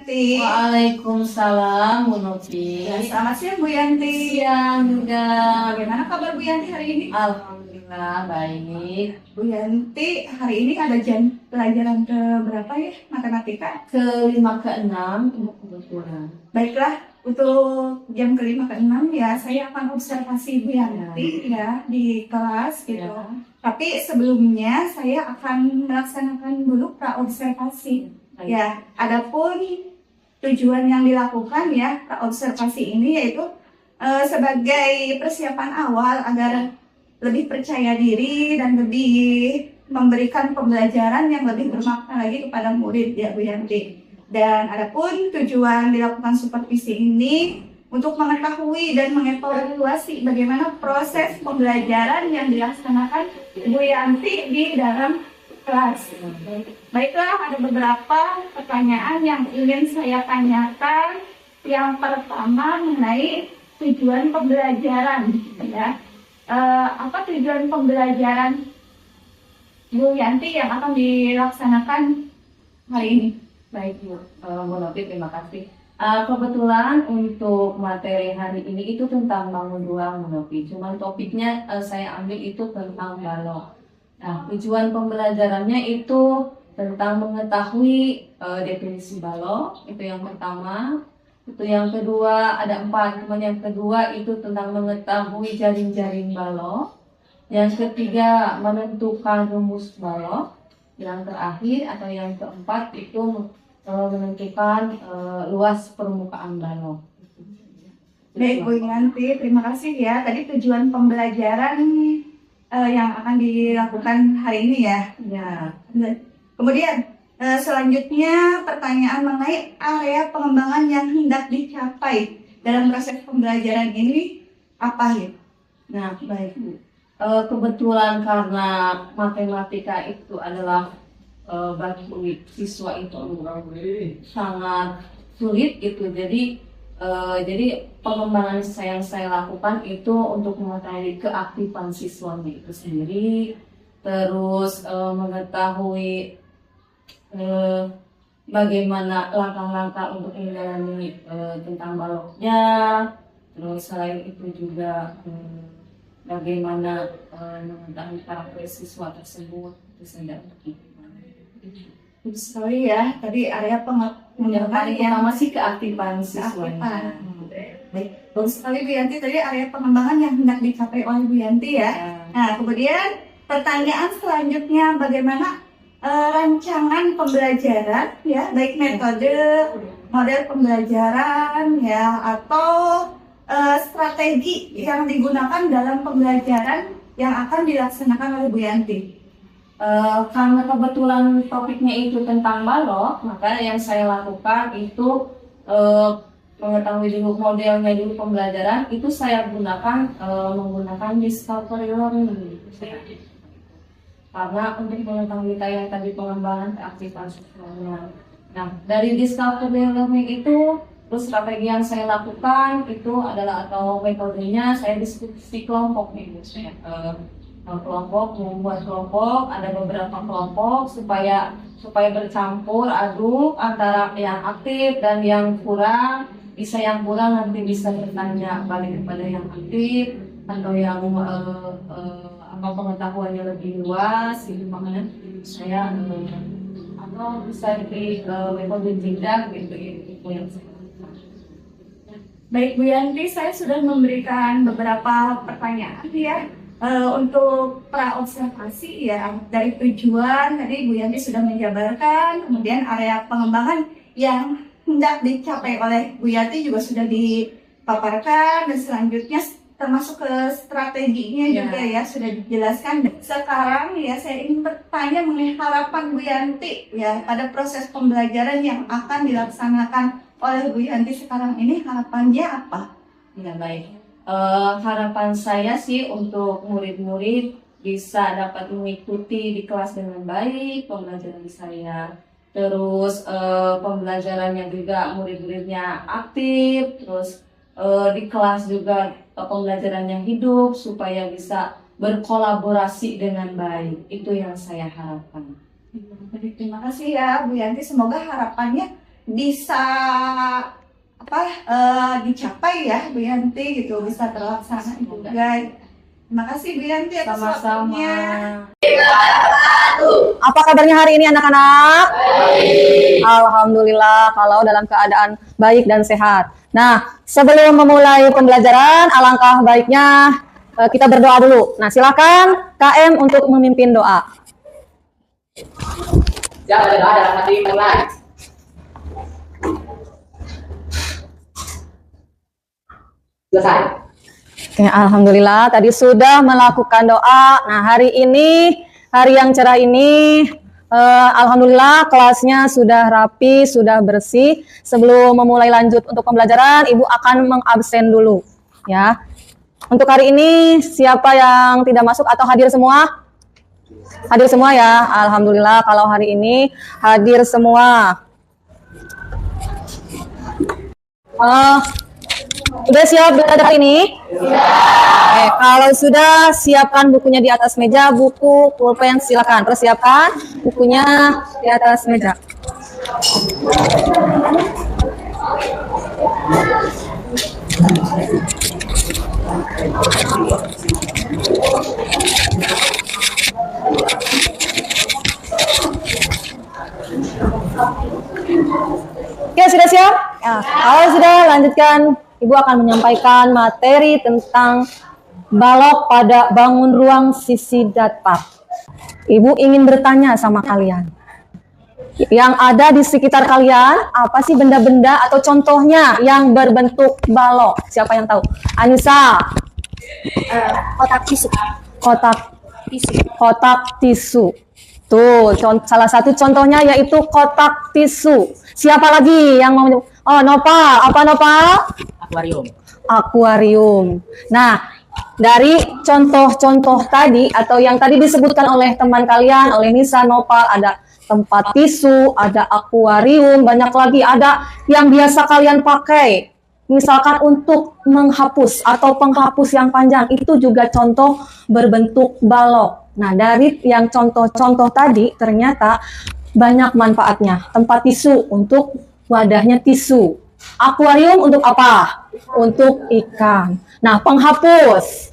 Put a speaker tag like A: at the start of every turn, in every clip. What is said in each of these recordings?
A: Waalaikumsalam, Bu Novi.
B: Ya, selamat siang Bu Yanti.
A: Siang juga.
B: Bagaimana kabar Bu Yanti hari ini?
A: Alhamdulillah baik.
B: Bu Yanti, hari ini ada jam pelajaran ke berapa ya matematika?
A: Kelima keenam kebetulan.
B: Baiklah, untuk jam kelima keenam ya saya akan observasi Bu Yanti ya di kelas gitu.
A: Ya.
B: Tapi sebelumnya saya akan melaksanakan dulu praobservasi. Ya, adapun tujuan yang dilakukan ya observasi ini yaitu sebagai persiapan awal agar lebih percaya diri dan lebih memberikan pembelajaran yang lebih bermakna lagi kepada murid ya Bu Yanti. Dan adapun tujuan dilakukan supervisi ini untuk mengetahui dan mengevaluasi bagaimana proses pembelajaran yang dilaksanakan Bu Yanti di dalam kelas. Baiklah, ada beberapa pertanyaan yang ingin saya tanyakan. Yang pertama mengenai tujuan pembelajaran, ya. Apa tujuan pembelajaran Bu Yanti yang akan dilaksanakan hari ini?
A: Baik Bu, Bu Novi, terima kasih. Kebetulan untuk materi hari ini itu tentang bangun ruang, Bu Novi. Cuman topiknya saya ambil itu tentang balok. Nah, tujuan pembelajarannya itu tentang mengetahui definisi balok, itu yang pertama. Itu yang kedua, ada 4, cuman yang kedua itu tentang mengetahui jaring-jaring balok. Yang ketiga, menentukan rumus balok. Yang terakhir atau yang keempat itu menentukan luas permukaan balok.
B: Baik Bu Yanti, terima kasih ya. Tadi tujuan pembelajaran yang akan dilakukan hari ini ya.
A: Ya.
B: Kemudian selanjutnya pertanyaan mengenai area pengembangan yang hendak dicapai dalam proses pembelajaran ini apa ya?
A: Nah, baik Bu. Kebetulan karena matematika itu adalah bagi siswa itu sangat sulit gitu. Jadi pengembangan yang saya lakukan itu untuk mengetahui keaktifan siswanya itu sendiri, terus mengetahui bagaimana langkah-langkah untuk menjalani tentang baloknya, terus selain itu juga bagaimana mengetahui karakter siswa tersebut itu saja.
B: Sorry ya, tadi area
A: Yang paling
B: pengembangan
A: utama sih keaktifan siswanya.
B: Baik, bagus sekali Bu Yanti. Tadi area pengembangan yang hendak dicapai oleh Bu Yanti ya. Nah, kemudian pertanyaan selanjutnya bagaimana rancangan pembelajaran ya, baik metode, model pembelajaran ya, atau strategi yang digunakan dalam pembelajaran yang akan dilaksanakan oleh Bu Yanti.
A: Karena kebetulan topiknya itu tentang balok, maka yang saya lakukan itu mengetahui dulu modelnya dulu pembelajaran itu saya gunakan menggunakan discovery learning. Karena untuk mengetahui yang tadi pengembangan keaktifan siswanya. Nah, dari discovery learning itu terus strategi yang saya lakukan itu adalah atau metodenya saya diskusi kelompok nih, kelompok, membuat kelompok, ada beberapa kelompok supaya bercampur aduk antara yang aktif dan yang kurang. Bisa yang kurang nanti bisa bertanya balik kepada yang aktif atau yang apa pengetahuannya lebih luas gitu, makanya saya atau bisa di metode jenjang gitu yang saya.
B: Baik Bu Yanti, saya sudah memberikan beberapa pertanyaan ya. Untuk praobservasi ya, dari tujuan tadi Bu Yanti sudah menjabarkan, kemudian area pengembangan yang hendak dicapai oleh Bu Yanti juga sudah dipaparkan, dan selanjutnya termasuk ke strateginya juga ya sudah dijelaskan. Sekarang ya saya ingin bertanya mengenai harapan Bu Yanti ya pada proses pembelajaran yang akan dilaksanakan oleh Bu Yanti sekarang ini, harapannya apa?
A: Ya baik. Harapan saya sih untuk murid-murid bisa dapat mengikuti di kelas dengan baik pembelajaran saya. Terus pembelajarannya juga murid-muridnya aktif. Terus di kelas juga pembelajarannya hidup supaya bisa berkolaborasi dengan baik. Itu yang saya harapkan.
B: Terima kasih ya Bu Yanti. Semoga harapannya bisa dicapai ya Bu Yanti gitu, bisa terlaksana juga. Terima kasih Bu Yanti atas
A: Sama-sama.
B: waktunya.
C: Apa kabarnya hari ini anak-anak? Alhamdulillah kalau dalam keadaan baik dan sehat. Nah, sebelum memulai pembelajaran, alangkah baiknya kita berdoa dulu. Nah, silakan KM untuk memimpin doa.
D: Siap berdoa dalam hati mulai. Selesai.
C: Oke, alhamdulillah tadi sudah melakukan doa. Nah, hari ini, hari yang cerah ini, alhamdulillah kelasnya sudah rapi, sudah bersih. Sebelum memulai lanjut untuk pembelajaran, Ibu akan mengabsen dulu, ya. Untuk hari ini, siapa yang tidak masuk atau hadir semua? Hadir semua ya, alhamdulillah kalau hari ini hadir semua. Udah siap belajar hari ini? Oke, kalau sudah, siapkan bukunya di atas meja, buku, pulpen, silakan. Persiapkan bukunya di atas meja. Oke, sudah siap? Ya, kalau sudah, lanjutkan. Ibu akan menyampaikan materi tentang balok pada bangun ruang sisi datar. Ibu ingin bertanya sama kalian. Yang ada di sekitar kalian, apa sih benda-benda atau contohnya yang berbentuk balok? Siapa yang tahu? Anissa.
B: Kotak tisu.
C: Kotak tisu. Tuh, salah satu contohnya yaitu kotak tisu. Siapa lagi yang mau menyebut? Oh, Nopal. Apa Nopal?
D: Akuarium.
C: Akuarium. Nah, dari contoh-contoh tadi atau yang tadi disebutkan oleh teman kalian, oleh Nisa, Nopal, ada tempat tisu, ada akuarium, banyak lagi, ada yang biasa kalian pakai. Misalkan untuk menghapus atau penghapus yang panjang, itu juga contoh berbentuk balok. Nah, dari yang contoh-contoh tadi ternyata banyak manfaatnya. Tempat tisu untuk wadahnya tisu. Akuarium untuk apa? Untuk ikan. Nah, penghapus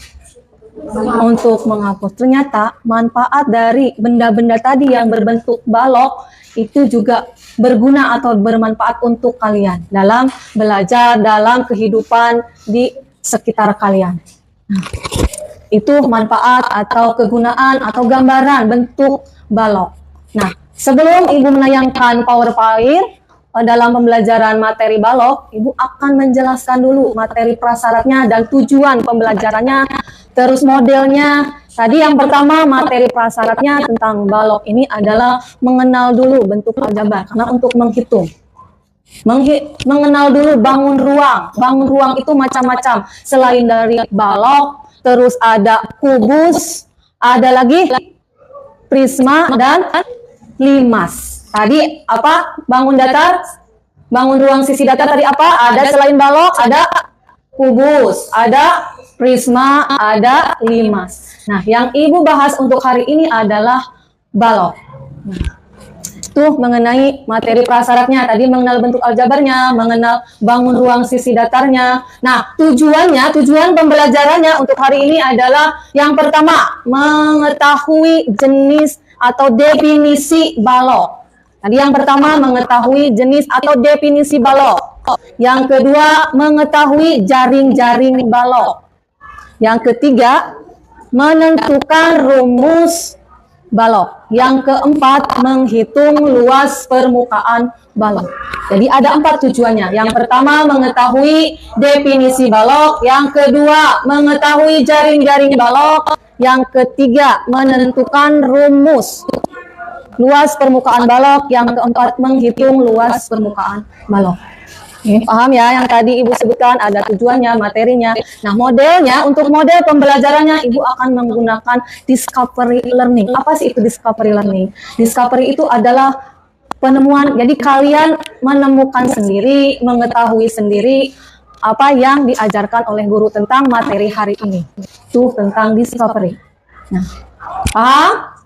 C: untuk menghapus. Ternyata manfaat dari benda-benda tadi yang berbentuk balok itu juga berguna atau bermanfaat untuk kalian dalam belajar, dalam kehidupan di sekitar kalian. Nah, itu manfaat atau kegunaan atau gambaran bentuk balok. Nah, sebelum Ibu menayangkan PowerPoint dalam pembelajaran materi balok, Ibu akan menjelaskan dulu materi prasyaratnya dan tujuan pembelajarannya, terus modelnya. Tadi yang pertama materi prasyaratnya tentang balok ini adalah mengenal dulu bentuk aljabar, karena untuk menghitung. Mengenal dulu bangun ruang. Bangun ruang itu macam-macam. Selain dari balok, terus ada kubus, ada lagi prisma dan limas. Tadi apa? Bangun datar, bangun ruang sisi datar tadi apa? Ada selain balok, ada kubus, ada prisma, ada limas. Nah, yang Ibu bahas untuk hari ini adalah balok. Itu mengenai materi prasyaratnya. Tadi mengenal bentuk aljabarnya, mengenal bangun ruang sisi datarnya. Nah, tujuan pembelajarannya untuk hari ini adalah yang pertama, mengetahui jenis atau definisi balok. Tadi yang pertama mengetahui jenis atau definisi balok. Yang kedua mengetahui jaring-jaring balok. Yang ketiga menentukan rumus balok. Yang keempat menghitung luas permukaan balok. Jadi ada 4 tujuannya. Yang pertama mengetahui definisi balok. Yang kedua mengetahui jaring-jaring balok. Yang ketiga menentukan rumus luas permukaan balok, yang keempat menghitung luas permukaan balok. Paham ya yang tadi Ibu sebutkan, ada tujuannya, materinya. Nah, modelnya, untuk model pembelajarannya Ibu akan menggunakan discovery learning. Apa sih itu discovery learning? Discovery itu adalah penemuan, jadi kalian menemukan sendiri, mengetahui sendiri apa yang diajarkan oleh guru tentang materi hari ini. Itu tentang discovery. Nah, paham?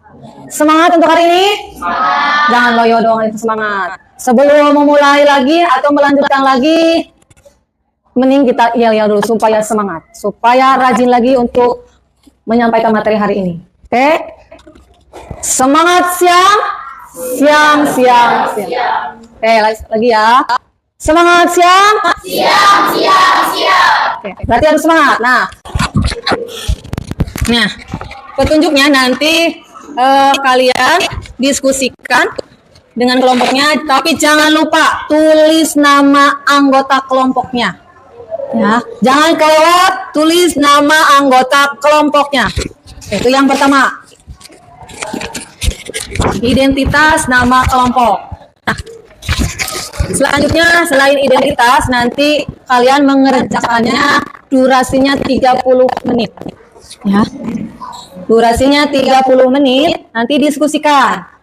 C: Semangat untuk hari ini? Semangat. Jangan loyo doang, itu semangat. Sebelum memulai lagi atau melanjutkan lagi, mending kita yel-yel dulu supaya semangat, supaya rajin lagi untuk menyampaikan materi hari ini. Oke? Semangat siang, siang, siang, siang. Oke, lagi ya. Semangat siang, siang, siang, siang. Oke, berarti harus semangat. Nah, petunjuknya nanti kalian diskusikan dengan kelompoknya, tapi jangan lupa tulis nama anggota kelompoknya. Ya, jangan kelewat tulis nama anggota kelompoknya. Itu yang pertama. Identitas nama kelompok. Nah, selanjutnya selain identitas, nanti kalian mengerjakannya durasinya 30 menit. Ya. Durasinya 30 menit, nanti diskusikan.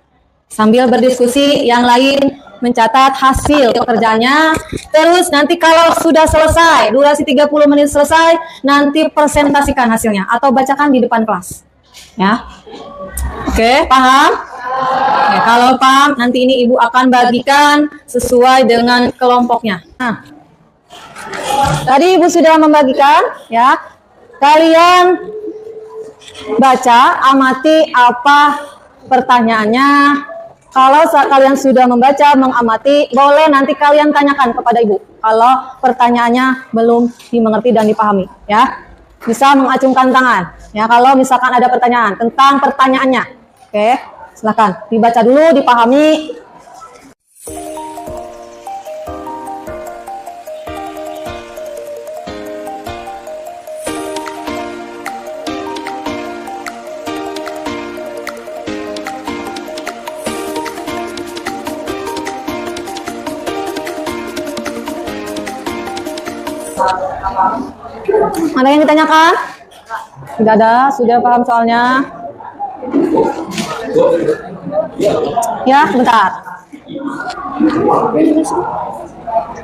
C: Sambil berdiskusi, yang lain mencatat hasil pekerjaannya. Terus nanti kalau sudah selesai, durasi 30 menit selesai, nanti presentasikan hasilnya atau bacakan di depan kelas. Ya. Oke, paham? Oke, kalau paham, nanti ini Ibu akan bagikan sesuai dengan kelompoknya. Nah, tadi Ibu sudah membagikan, ya. Kalian baca, amati apa pertanyaannya. Kalau kalian sudah membaca, mengamati, boleh nanti kalian tanyakan kepada Ibu. Kalau pertanyaannya belum dimengerti dan dipahami, ya. Bisa mengacungkan tangan. Ya, kalau misalkan ada pertanyaan tentang pertanyaannya. Oke, silakan dibaca dulu, dipahami. Ada yang ditanyakan? Tidak ada, sudah paham soalnya. Ya, sebentar.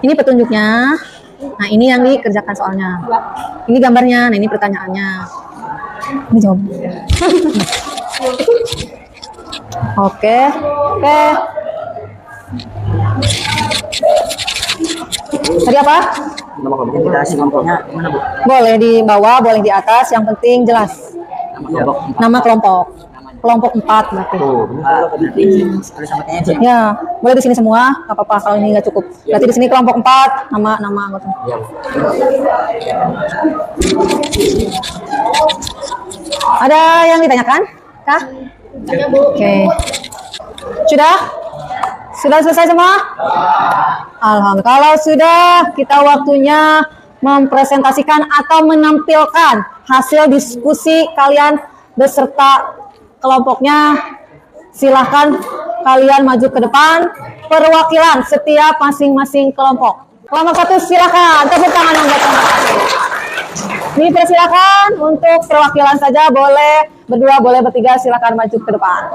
C: Ini petunjuknya. Nah, ini yang dikerjakan soalnya. Ini gambarnya, nah ini pertanyaannya. Ini jawab. Oke, oke. Tadi apa?
D: Nama kelompoknya mana, Bu?
C: Boleh di bawah, boleh di atas, yang penting jelas. Nama kelompok. Kelompok 4 berarti. Ya, boleh di sini semua, nggak apa-apa kalau ini nggak cukup. Berarti di sini kelompok 4, nama anggota. Ada yang ditanyakan? Kah? Oke. Sudah? Sudah selesai semua? Alhamdulillah. Kalau sudah, kita waktunya mempresentasikan atau menampilkan hasil diskusi kalian beserta kelompoknya. Silahkan kalian maju ke depan. Perwakilan setiap masing-masing kelompok. Kelompok 1 silahkan. Tepuk tangan untuk kelompok 1. Dipersilakan untuk perwakilan saja, boleh berdua, boleh bertiga, silakan maju ke depan.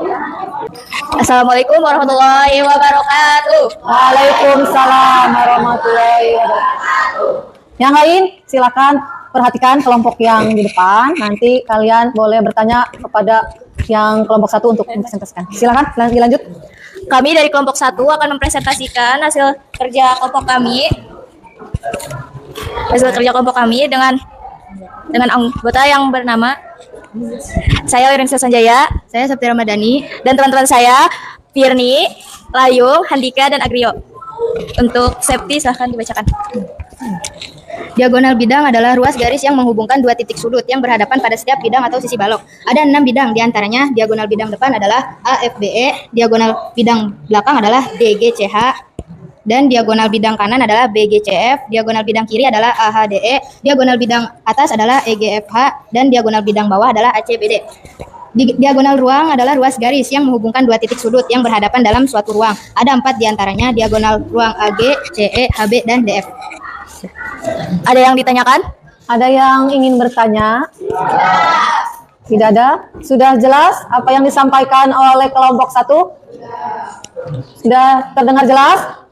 E: Assalamualaikum warahmatullahi wabarakatuh.
C: Waalaikumsalam warahmatullahi wabarakatuh. Yang lain, silakan perhatikan kelompok yang di depan. Nanti kalian boleh bertanya kepada yang kelompok 1 untuk mempresentasikan. Silakan, dilanjut.
E: Kami dari kelompok 1 akan mempresentasikan hasil kerja kelompok kami. Dengan anggota yang bernama saya Wirensa Sanjaya, saya Sabti Ramadhani, dan teman-teman saya Firni, Layung, Handika, dan Agrio. Untuk safety silahkan dibacakan. Diagonal bidang adalah ruas garis yang menghubungkan dua titik sudut yang berhadapan pada setiap bidang atau sisi balok. Ada 6 bidang, diantaranya diagonal bidang depan adalah AFBE, diagonal bidang belakang adalah DGCH, dan diagonal bidang kanan adalah BGCF, diagonal bidang kiri adalah AHDE, diagonal bidang atas adalah EGFH, dan diagonal bidang bawah adalah ACBD. Diagonal ruang adalah ruas garis yang menghubungkan dua titik sudut yang berhadapan dalam suatu ruang. Ada 4 diantaranya, diagonal ruang AG, CE, HB, dan DF. Ada yang ditanyakan?
C: Ada yang ingin bertanya? Tidak ada? Sudah jelas apa yang disampaikan oleh kelompok 1? Sudah terdengar jelas?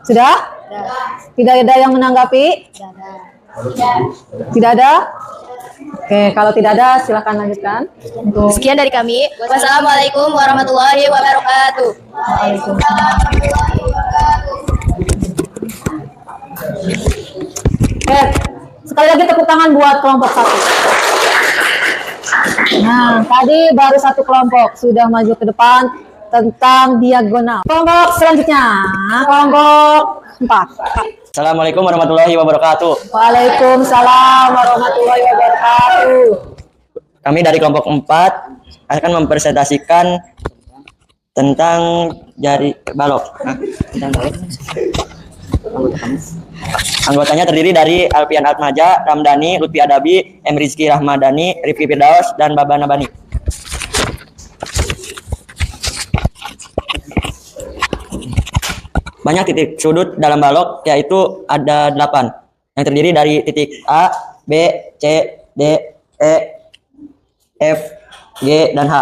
C: Sudah? Tidak ada yang menanggapi? Tidak ada? Oke, kalau tidak ada silakan lanjutkan.
E: Sekian dari kami. Wassalamualaikum warahmatullahi wabarakatuh.
C: Waalaikumsalam. Oke, sekali lagi tepuk tangan buat kelompok 1. Nah, tadi baru satu kelompok sudah maju ke depan tentang diagonal. Kelompok selanjutnya, kelompok 4.
D: Assalamualaikum warahmatullahi wabarakatuh.
C: Waalaikumsalam warahmatullahi wabarakatuh.
D: Kami dari kelompok 4 akan mempresentasikan tentang jari balok. Anggotanya terdiri dari Alfian Atmaja, Ramdhani, Lutfi Adabi, M. Rizky Rahmadani, Rifki Firdaus, dan Baba Nabani. Banyak titik sudut dalam balok, yaitu ada 8, yang terdiri dari titik A, B, C, D, E, F, G, dan H.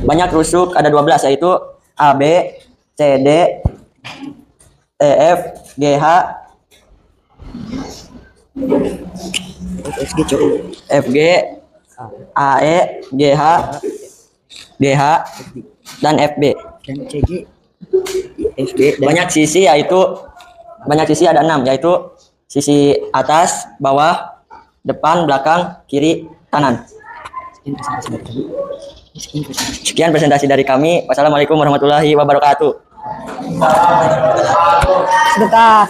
D: Banyak rusuk, ada 12, yaitu A, B, C, D, E, F, G, H, F, G, A, E, G, H, G, H, dan F, B. Banyak sisi, ada 6, yaitu sisi atas, bawah, depan, belakang, kiri, kanan. Sekian presentasi dari kami. Wassalamualaikum warahmatullahi wabarakatuh.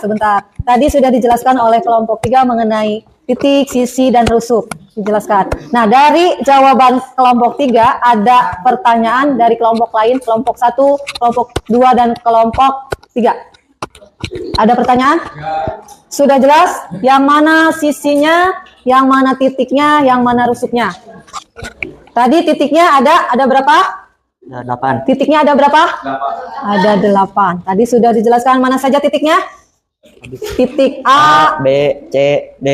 C: Sebentar. Tadi sudah dijelaskan oleh kelompok 3 mengenai titik, sisi, dan rusuk. Dijelaskan. Nah, dari jawaban kelompok 3 ada pertanyaan dari kelompok lain, kelompok 1, kelompok 2, dan kelompok 3. Ada pertanyaan? Sudah jelas? Yang mana sisinya, yang mana titiknya, yang mana rusuknya? Tadi titiknya ada berapa?
D: Ada 8.
C: Titiknya ada berapa? 8. Ada 8. Tadi sudah dijelaskan mana saja titiknya? Titik A,
D: B, C, D.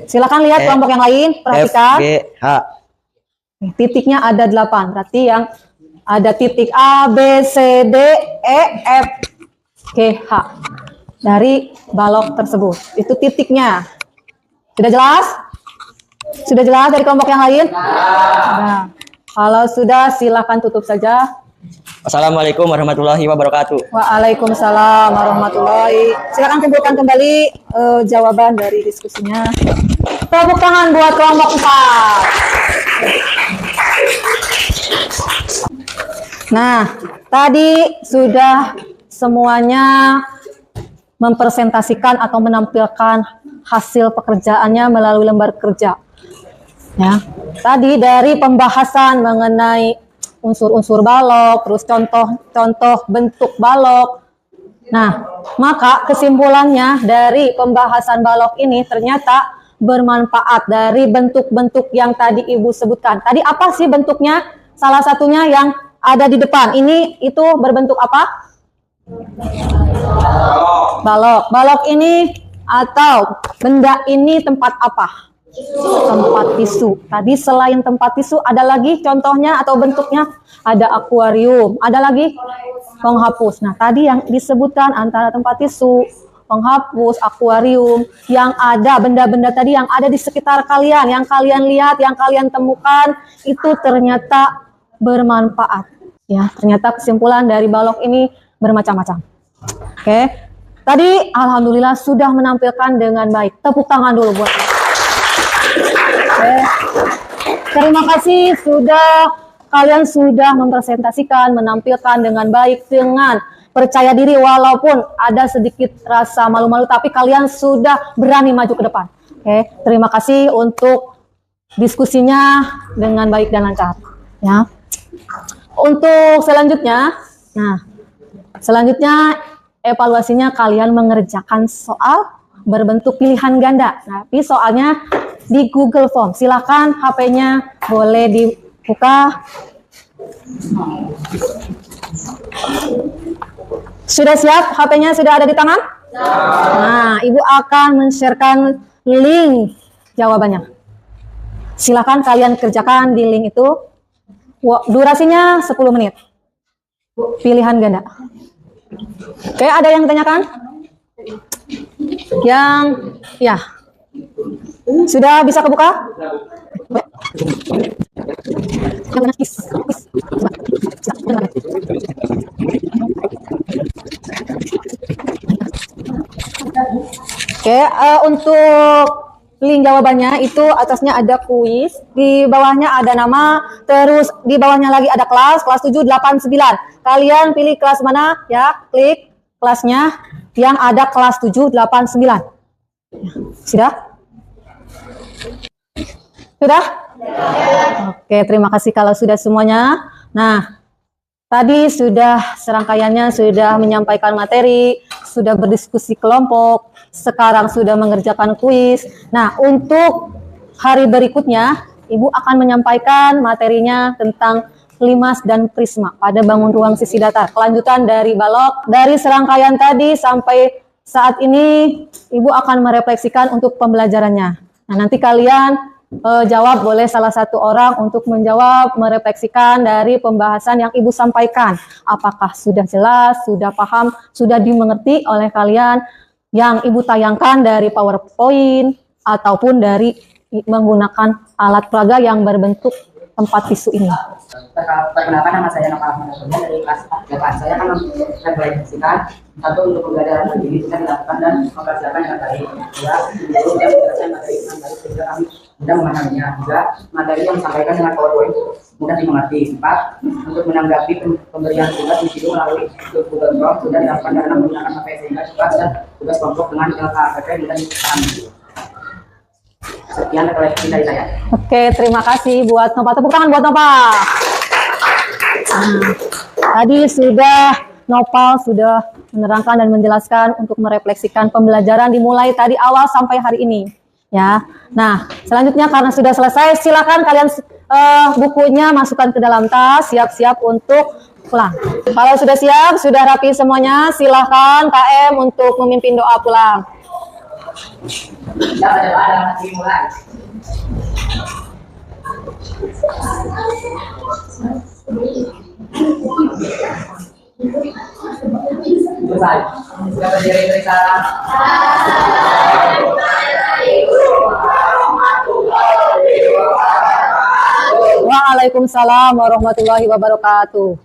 C: Silakan lihat kelompok yang lain, perhatikan.
D: F, G, H.
C: Titiknya ada 8. Berarti yang ada titik A, B, C, D, E, F, G, H. Dari balok tersebut. Itu titiknya. Sudah jelas? Sudah jelas dari kelompok yang lain? Nah, kalau sudah silakan tutup saja.
D: Wassalamualaikum warahmatullahi wabarakatuh.
C: Waalaikumsalam warahmatullahi. Silakan kumpulkan kembali jawaban dari diskusinya. Tepuk tangan buat kelompok 4. Nah, tadi sudah semuanya mempresentasikan atau menampilkan hasil pekerjaannya melalui lembar kerja. Ya, tadi dari pembahasan mengenai unsur-unsur balok, terus contoh-contoh bentuk balok. Nah, maka kesimpulannya dari pembahasan balok ini ternyata bermanfaat dari bentuk-bentuk yang tadi Ibu sebutkan. Tadi apa sih bentuknya? Salah satunya yang ada di depan. Ini itu berbentuk apa? Balok. Balok ini atau benda ini tempat apa? Tempat tisu. Tadi selain tempat tisu ada lagi contohnya atau bentuknya, ada akuarium, ada lagi penghapus. Nah, tadi yang disebutkan antara tempat tisu, penghapus, akuarium, yang ada benda-benda tadi yang ada di sekitar kalian, yang kalian lihat, yang kalian temukan itu ternyata bermanfaat. Ya, ternyata kesimpulan dari balok ini bermacam-macam. Oke. Tadi alhamdulillah sudah menampilkan dengan baik. Tepuk tangan dulu buat. Oke. Terima kasih kalian sudah mempresentasikan, menampilkan dengan baik, dengan percaya diri walaupun ada sedikit rasa malu-malu, tapi kalian sudah berani maju ke depan. Oke, terima kasih untuk diskusinya dengan baik dan lancar. Ya. Untuk selanjutnya evaluasinya kalian mengerjakan soal berbentuk pilihan ganda. Tapi soalnya di Google Form. Silakan HP-nya boleh dibuka. Sudah siap? HP-nya sudah ada di tangan? Nah, Ibu akan men-sharekan link jawabannya. Silakan kalian kerjakan di link itu. Durasinya 10 menit. Pilihan ganda. Oke, ada yang tanyakan? Ya. Sudah bisa kebuka? Oke, untuk link jawabannya itu atasnya ada kuis, di bawahnya ada nama, terus di bawahnya lagi ada kelas 7, 8, 9. Kalian pilih kelas mana ya, klik kelasnya yang ada kelas 7, 8, 9. Sudah? Sudah? Oke, terima kasih kalau sudah semuanya. Nah, tadi sudah serangkaiannya sudah menyampaikan materi, sudah berdiskusi kelompok, sekarang sudah mengerjakan kuis. Nah, untuk hari berikutnya, Ibu akan menyampaikan materinya tentang limas dan prisma pada bangun ruang sisi datar. Kelanjutan dari balok, dari serangkaian tadi sampai saat ini, Ibu akan merefleksikan untuk pembelajarannya. Nah, nanti kalian jawab, boleh salah satu orang untuk menjawab, merefleksikan dari pembahasan yang Ibu sampaikan. Apakah sudah jelas, sudah paham, sudah dimengerti oleh kalian yang Ibu tayangkan dari PowerPoint ataupun dari menggunakan alat peraga yang berbentuk tempat tisu ini.
F: Perkenalkan, nama saya Nopal Ahmad dari kelas 8. Saya akan merefleksikan satu untuk pembelajaran begini bisa dilakukan dan mempersiapkan dengan baik. Dua, untuk yang menjelaskan materi dengan baik sehingga kami mudah memahaminya. Tiga, materi yang disampaikan dengan PowerPoint mudah dimengerti. 4, untuk menanggapi pemberian tugas di situ melalui Google Form sudah dilakukan dengan menggunakan HP sehingga tugas dan tugas kelompok dengan LKPP mudah dipahami. Sekian refleksi dari saya.
C: Oke, terima kasih buat Nopal. Tepuk tangan buat Nopal. Tadi Nopal sudah menerangkan dan menjelaskan untuk merefleksikan pembelajaran dimulai tadi awal sampai hari ini. Ya, nah selanjutnya karena sudah selesai, silakan kalian bukunya masukkan ke dalam tas, siap-siap untuk pulang. Kalau sudah siap, sudah rapi semuanya, silakan KM untuk memimpin doa pulang.
F: Siapa ada dimulai? Selesai. Sudah berdiri dari salam.
C: Waalaikumsalam warahmatullahi wabarakatuh.